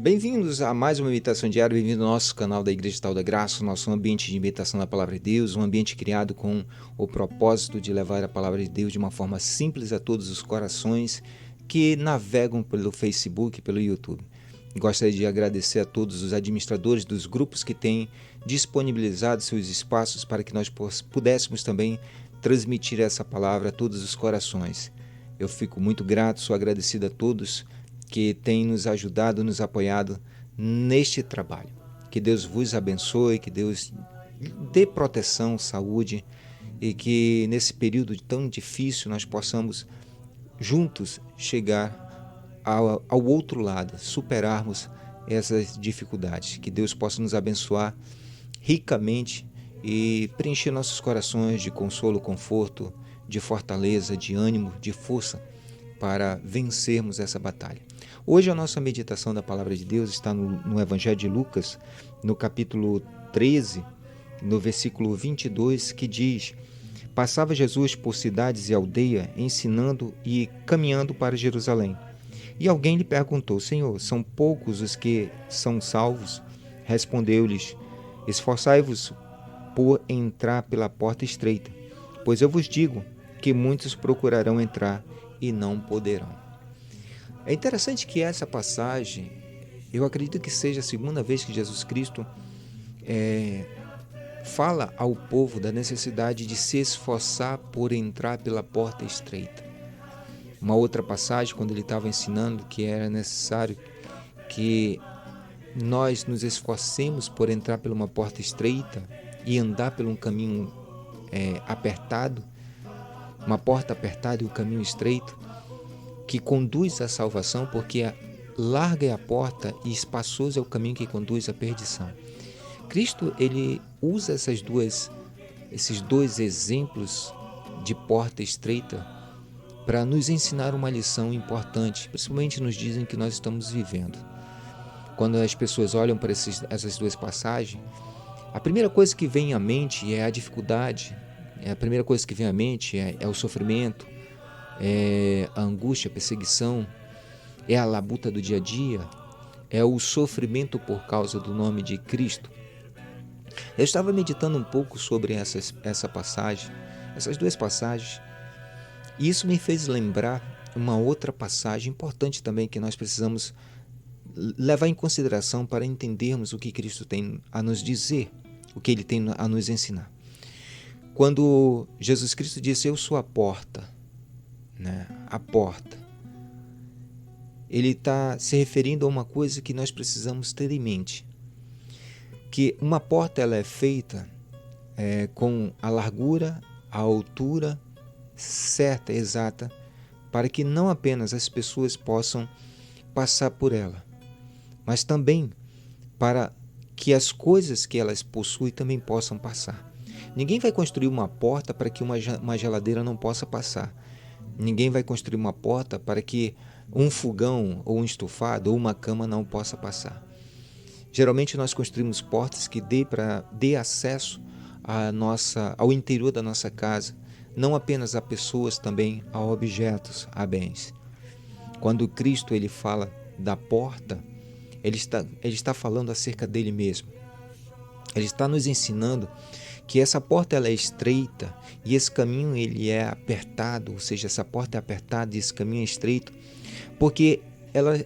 Bem-vindos a mais uma meditação diária, bem-vindo ao nosso canal da Igreja Tal da Graça, nosso ambiente de meditação da Palavra de Deus, um ambiente criado com o propósito de levar a Palavra de Deus de uma forma simples a todos os corações que navegam pelo Facebook, pelo YouTube. Gostaria de agradecer a todos os administradores dos grupos que têm disponibilizado seus espaços para que nós pudéssemos também transmitir essa palavra a todos os corações. Eu fico muito grato, sou agradecido a todos que têm nos ajudado, nos apoiado neste trabalho. Que Deus vos abençoe, que Deus dê proteção, saúde e que nesse período tão difícil nós possamos juntos chegar ao outro lado, superarmos essas dificuldades. Que Deus possa nos abençoar ricamente e preencher nossos corações de consolo, conforto, de fortaleza, de ânimo, de força para vencermos essa batalha. Hoje a nossa meditação da Palavra de Deus está no Evangelho de Lucas, no capítulo 13, no versículo 22, que diz: Passava Jesus por cidades e aldeia, ensinando e caminhando para Jerusalém. E alguém lhe perguntou: Senhor, são poucos os que são salvos? Respondeu-lhes: Esforçai-vos por entrar pela porta estreita, pois eu vos digo que muitos procurarão entrar e não poderão. É interessante que essa passagem, eu acredito que seja a segunda vez que Jesus Cristo fala ao povo da necessidade de se esforçar por entrar pela porta estreita. Uma outra passagem, quando ele estava ensinando que era necessário que nós nos esforcemos por entrar por uma porta estreita e andar por um caminho apertado, uma porta apertada e um caminho estreito, que conduz à salvação, porque larga é a porta e espaçoso é o caminho que conduz à perdição. Cristo, ele usa esses dois exemplos de porta estreita para nos ensinar uma lição importante, principalmente nos dias em que nós estamos vivendo. Quando as pessoas olham para essas duas passagens, a primeira coisa que vem à mente é a dificuldade, a primeira coisa que vem à mente é o sofrimento, é a angústia, a perseguição, é a labuta do dia a dia, é o sofrimento por causa do nome de Cristo. Eu estava meditando um pouco sobre essa passagem, essas duas passagens, e isso me fez lembrar uma outra passagem importante também que nós precisamos levar em consideração para entendermos o que Cristo tem a nos dizer, o que Ele tem a nos ensinar. Quando Jesus Cristo disse: Eu sou a porta, a porta, ele está se referindo a uma coisa que nós precisamos ter em mente, que uma porta ela é feita com a largura, a altura certa, exata, para que não apenas as pessoas possam passar por ela, mas também para que as coisas que elas possuem também possam passar. Ninguém vai construir uma porta para que uma geladeira não possa passar. Ninguém vai construir uma porta para que um fogão ou um estofado ou uma cama não possa passar. Geralmente nós construímos portas que dê acesso ao interior da nossa casa, não apenas a pessoas, também a objetos, a bens. Quando Cristo ele fala da porta, ele está falando acerca dele mesmo. Ele está nos ensinando que essa porta ela é estreita e esse caminho ele é apertado, ou seja, essa porta é apertada e esse caminho é estreito, porque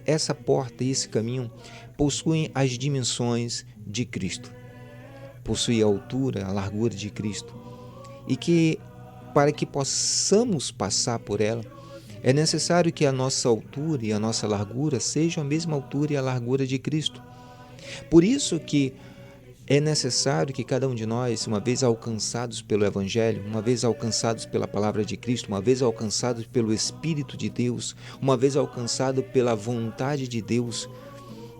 essa porta e esse caminho possuem as dimensões de Cristo, possuem a altura, a largura de Cristo, e que para que possamos passar por ela, é necessário que a nossa altura e a nossa largura sejam a mesma altura e a largura de Cristo. Por isso que é necessário que cada um de nós, uma vez alcançados pelo Evangelho, uma vez alcançados pela Palavra de Cristo, uma vez alcançados pelo Espírito de Deus, uma vez alcançados pela vontade de Deus,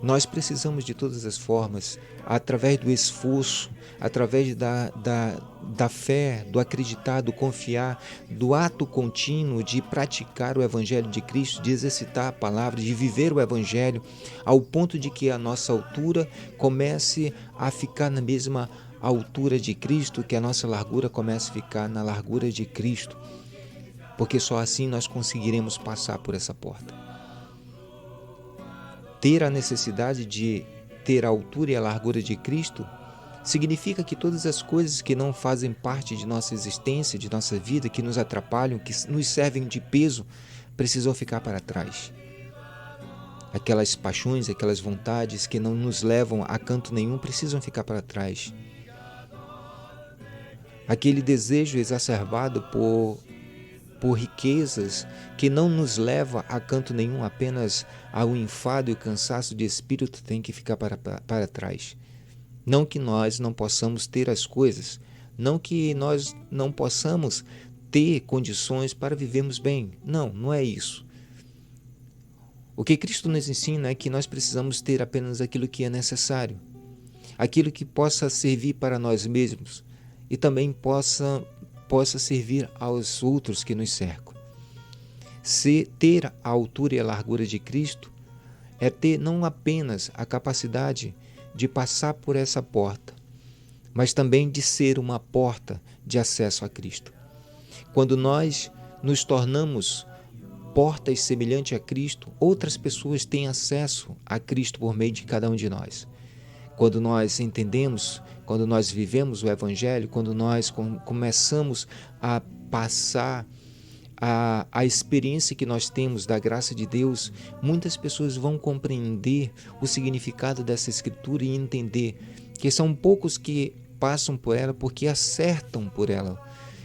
nós precisamos de todas as formas, através do esforço, através da fé, do acreditar, do confiar, do ato contínuo de praticar o Evangelho de Cristo, de exercitar a palavra, de viver o Evangelho, ao ponto de que a nossa altura comece a ficar na mesma altura de Cristo, que a nossa largura comece a ficar na largura de Cristo, porque só assim nós conseguiremos passar por essa porta. ter a necessidade de ter a altura e a largura de Cristo significa que todas as coisas que não fazem parte de nossa existência, de nossa vida, que nos atrapalham, que nos servem de peso, precisam ficar para trás. Aquelas paixões, aquelas vontades que não nos levam a canto nenhum precisam ficar para trás. Aquele desejo exacerbado por riquezas que não nos leva a canto nenhum, apenas ao enfado e o cansaço de espírito tem que ficar para trás. Não que nós não possamos ter as coisas, não que nós não possamos ter condições para vivermos bem. Não, não é isso. O que Cristo nos ensina é que nós precisamos ter apenas aquilo que é necessário, aquilo que possa servir para nós mesmos e também possa servir aos outros que nos cercam. Ter a altura e a largura de Cristo é ter não apenas a capacidade de passar por essa porta, mas também de ser uma porta de acesso a Cristo. Quando nós nos tornamos portas semelhantes a Cristo, outras pessoas têm acesso a Cristo por meio de cada um de nós. Quando nós entendemos, quando nós vivemos o Evangelho, quando nós começamos a passar a experiência que nós temos da graça de Deus, muitas pessoas vão compreender o significado dessa Escritura e entender que são poucos que passam por ela porque acertam por ela.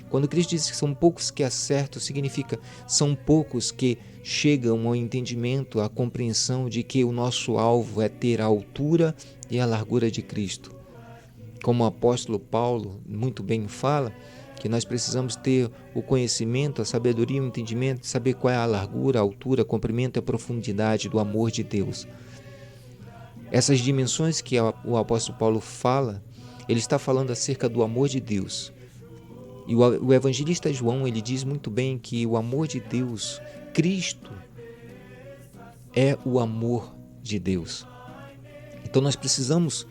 Quando Cristo diz que são poucos que acertam, significa são poucos que chegam ao entendimento, à compreensão de que o nosso alvo é ter a altura e a largura de Cristo. Como o apóstolo Paulo muito bem fala, que nós precisamos ter o conhecimento, a sabedoria, o entendimento, saber qual é a largura, a altura, o comprimento e a profundidade do amor de Deus. Essas dimensões que o apóstolo Paulo fala, ele está falando acerca do amor de Deus. E o evangelista João, ele diz muito bem que o amor de Deus, Cristo, é o amor de Deus. Então nós precisamos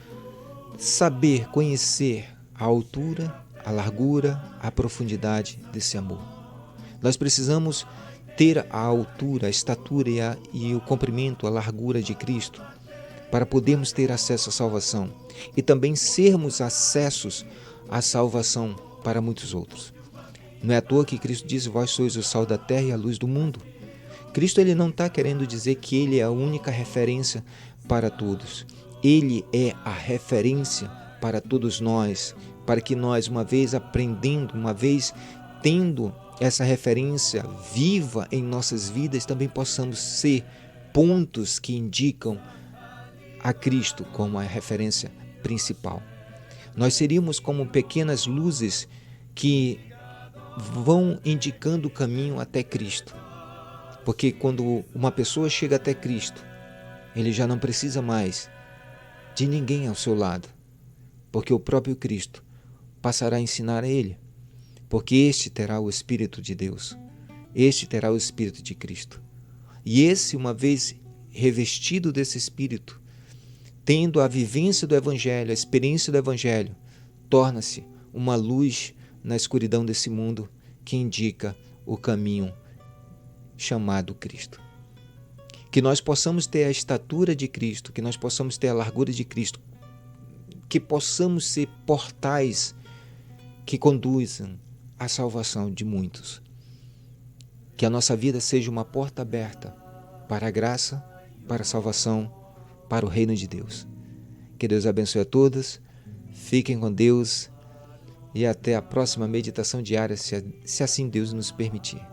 saber, conhecer a altura, a largura, a profundidade desse amor. Nós precisamos ter a altura, a estatura e o comprimento, a largura de Cristo para podermos ter acesso à salvação e também sermos acessos à salvação para muitos outros. Não é à toa que Cristo diz: vós sois o sal da terra e a luz do mundo. Cristo ele não está querendo dizer que ele é a única referência para todos. Ele é a referência para todos nós, para que nós, uma vez aprendendo, uma vez tendo essa referência viva em nossas vidas, também possamos ser pontos que indicam a Cristo como a referência principal. Nós seríamos como pequenas luzes que vão indicando o caminho até Cristo. Porque quando uma pessoa chega até Cristo, ele já não precisa mais de ninguém ao seu lado, porque o próprio Cristo passará a ensinar a ele, porque este terá o Espírito de Deus, este terá o Espírito de Cristo. E esse, uma vez revestido desse Espírito, tendo a vivência do Evangelho, a experiência do Evangelho, torna-se uma luz na escuridão desse mundo que indica o caminho chamado Cristo. Que nós possamos ter a estatura de Cristo, que nós possamos ter a largura de Cristo, que possamos ser portais que conduzam à salvação de muitos. Que a nossa vida seja uma porta aberta para a graça, para a salvação, para o reino de Deus. Que Deus abençoe a todos, fiquem com Deus e até a próxima meditação diária, se assim Deus nos permitir.